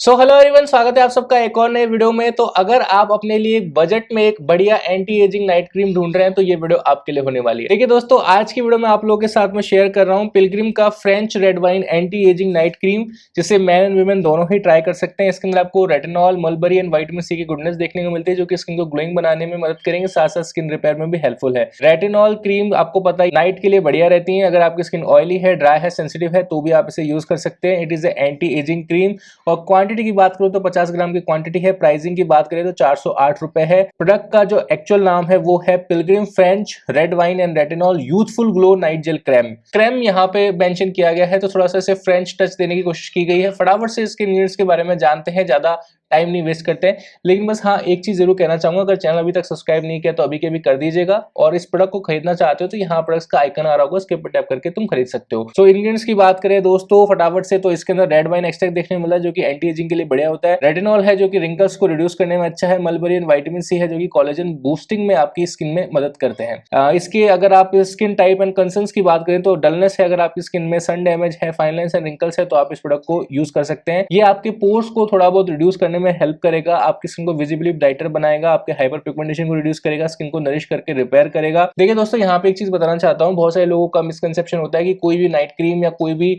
Hello everyone, स्वागत है आप सबका एक और नए वीडियो में। तो अगर आप अपने लिए बजट में एक बढ़िया एंटी एजिंग नाइट क्रीम ढूंढ रहे हैं तो ये वीडियो आपके लिए होने वाली है। देखिए दोस्तों, आज की वीडियो में आप लोगों के साथ में शेयर कर रहा हूँ पिलग्रिम का French red wine anti ageing night cream, जिसे मैन एंड वुमेन दोनों ही ट्राई कर सकते हैं। इसके अंदर आपको retinol, mulberry and vitamin C की गुडनेस देखने को मिलती है, जो कि स्किन को ग्लोइंग बनाने में मदद करेंगे, साथ साथ स्किन रिपेयर में भी हेल्पफुल है। रेटिनॉल क्रीम आपको पता है नाइट के लिए बढ़िया रहती है। अगर आपकी स्किन ऑयली है, ड्राई है, सेंसिटिव है तो भी आप इसे यूज कर सकते हैं। It is anti ageing cream. और क्वांटिटी की बात करो तो 50 ग्राम की क्वांटिटी है। प्राइसिंग की बात करें तो 408 रुपए है। प्रोडक्ट का जो एक्चुअल नाम है वो है Pilgrim French red wine and retinol youthful glow night gel creme यहाँ पे मेंशन किया गया है, तो थोड़ा सा इसे फ्रेंच टच देने की कोशिश की गई है। फटाफट से इसके इंग्रेडिएंट्स के बारे में जानते हैं, ज्यादा टाइम नहीं वेस्ट करते हैं। लेकिन बस हाँ, एक चीज जरूर कहना चाहूंगा, अगर चैनल अभी तक सब्सक्राइब नहीं किया तो अभी के भी कर दीजिएगा। और इस प्रोडक्ट को खरीदना चाहते हो तो यहाँ प्रोडक्ट्स का आइकन आ रहा होगा, उसके ऊपर टैप करके तुम खरीद सकते हो। सो इंग्रेडिएंट्स की बात करें दोस्तों फटाफट से, तो इसके अंदर रेड वाइन एक्सट्रैक्ट देखने को मिला है, जो कि एंटी एजिंग के लिए बढ़िया होता है। रेटिनॉल है जो कि रिंकल्स को रिड्यूस करने में अच्छा है। मलबरी एंड विटामिन सी है जो कि कोलेजन बूस्टिंग में आपकी स्किन में मदद करते हैं। इसके अगर आप स्किन टाइप एंड कंसर्न्स की बात करें तो डलनेस है, अगर आपकी स्किन में सन डैमेज है, फाइन लाइंस एंड रिंकल्स है, तो आप इस प्रोडक्ट को यूज कर सकते हैं। ये आपके पोर्स को थोड़ा बहुत रिड्यूस करने में हेल्प करेगा, आपकी स्किन को विजिबली ब्राइटर बनाएगा, आपके हाइपर पिगमेंटेशन को रिड्यूस करेगा, स्किन को नरिश करके रिपेयर करेगा। देखिए दोस्तों, यहाँ पे एक चीज बताना चाहता हूँ, बहुत सारे लोगों का मिसकंसेप्शन होता है कि कोई भी नाइट क्रीम या कोई भी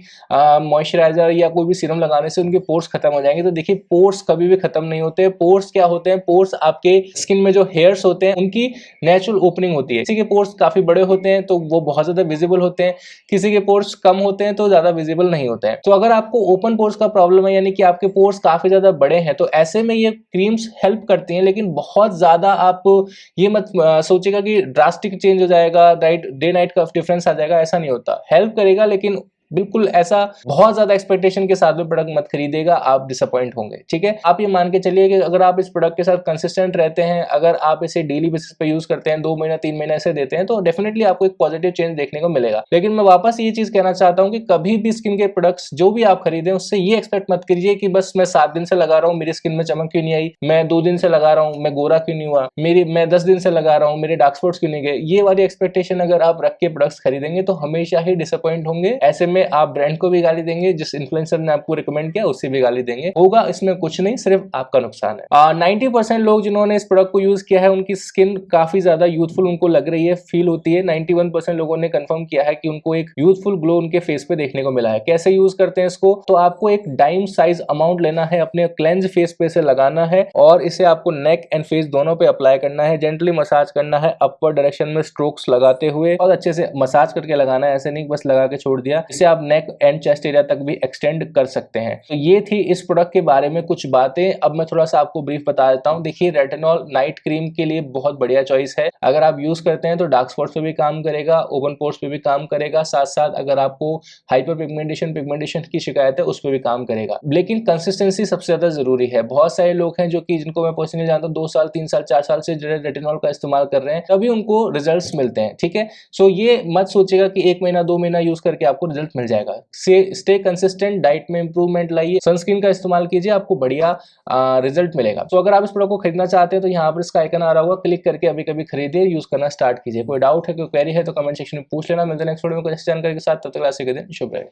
मॉइस्चराइजर या कोई भी सीरम लगाने से उनके पोर्स खत्म हो जाएंगे। तो देखिए, पोर्स कभी भी खत्म नहीं होते। पोर्स क्या होते हैं? पोर्स आपके स्किन में जो हेयर्स होते हैं उनकी नेचुरल ओपनिंग होती है। किसी के पोर्स काफी बड़े होते हैं तो वो बहुत ज्यादा विजिबल होते हैं, किसी के पोर्स कम होते हैं तो ज्यादा विजिबल नहीं होते हैं। तो अगर आपको ओपन पोर्स का प्रॉब्लम है, यानी कि आपके पोर्स काफी ज्यादा बड़े हैं, तो ऐसे में ये क्रीम्स हेल्प करती हैं। लेकिन बहुत ज्यादा आप ये मत सोचेगा कि ड्रास्टिक चेंज हो जाएगा, डे नाइट का डिफरेंस आ जाएगा, ऐसा नहीं होता। हेल्प करेगा लेकिन बिल्कुल ऐसा बहुत ज्यादा एक्सपेक्टेशन के साथ में प्रोडक्ट मत खरीदेगा, आप डिसअपॉइंट होंगे। ठीक है, आप ये मान के चलिए कि अगर आप इस प्रोडक्ट के साथ कंसिस्टेंट रहते हैं, अगर आप इसे डेली बेसिस पे यूज करते हैं, 2 महीना 3 महीने ऐसे देते हैं, तो डेफिनेटली आपको एक पॉजिटिव चेंज देखने को मिलेगा। लेकिन मैं वापस ये चीज कहना चाहता हूँ कि कभी भी स्किन के प्रोडक्ट्स जो भी आप खरीदें उससे ये एक्सपेक्ट मत कीजिए कि बस मैं 7 दिन से लगा रहा हूँ, मेरी स्किन में चमक क्यों नहीं आई, मैं 2 दिन से लगा रहा हूँ, मैं गोरा क्यों नहीं हुआ, मैं 10 दिन से लगा रहा हूँ, मेरे डार्क स्पॉट्स क्यों नहीं गए। ये वाली एक्सपेक्टेशन अगर आप रख के प्रोडक्ट्स खरीदेंगे तो हमेशा ही डिसअपॉइंट होंगे। ऐसे में आप ब्रांड को भी गाली देंगे, जिस इन्फ्लुएंसर ने आपको रिकमेंड किया उससे भी गाली देंगे। होगा इसमें कुछ नहीं, सिर्फ आपका नुकसान है। 90% लोग जिन्होंने इस प्रोडक्ट को यूज किया है उनकी स्किन काफी ज्यादा यूथफुल उनको लग रही है, फील होती है। 91% लोगों ने कंफर्म किया है कि उनको एक यूथफुल ग्लो उनके फेस पे देखने को मिला है। कैसे यूज करते हैं इसको? तो आपको एक डाइम साइज अमाउंट लेना है, अपने क्लेंज फेस पे से लगाना है और इसे आपको नेक एंड फेस दोनों पे अप्लाई करना है। जेंटली मसाज करना है, अपवर्ड डायरेक्शन में स्ट्रोक्स लगाते हुए, और अच्छे से मसाज करके लगाना है, ऐसे नहीं बस लगा के छोड़ दिया। इसे आप नेक एंड चेस्ट एरिया तक भी एक्सटेंड कर सकते हैं। तो ये थी इस प्रोडक्ट के बारे में कुछ बातें। अब मैं थोड़ा सा आपको ब्रीफ बता देता हूँ। देखिए, रेटिनॉल नाइट क्रीम के लिए बहुत बढ़िया चॉइस है। अगर आप यूज करते हैं तो डार्क स्पॉट्स पे भी काम करेगा, ओपन पोर्स पे भी काम करेगा, साथ साथ अगर आपको हाइपर पिगमेंटेशन की शिकायत है उस पर भी काम करेगा। लेकिन कंसिस्टेंसी सबसे ज्यादा जरूरी है। बहुत सारे लोग हैं जो कि जिनको मैं पर्सनली जानता हूँ, 2 साल 3 साल 4 साल से रेटिनॉल का इस्तेमाल कर रहे हैं, तभी उनको रिजल्ट्स मिलते हैं। ठीक है, सो ये मत सोचेगा कि 1 महीना 2 महीना यूज करके आपको रिजल्ट मिल जाएगा। स्टे कंसिस्टेंट, डाइट में इंप्रूवमेंट लाइए, सनस्क्रीन का इस्तेमाल कीजिए, आपको बढ़िया रिजल्ट मिलेगा। तो अगर आप इस प्रोडक्ट को खरीदना चाहते हैं तो यहाँ पर इसका आइकन आ रहा होगा, क्लिक करके अभी कभी खरीदिए, यूज करना स्टार्ट कीजिए। कोई डाउट है, कोई क्वेरी है तो कमेंट सेक्शन में पूछ लेना। मिलते हैं नेक्स्ट वीडियो में कुछ जानकारी के साथ। तब तक के दिन शुभ रहे।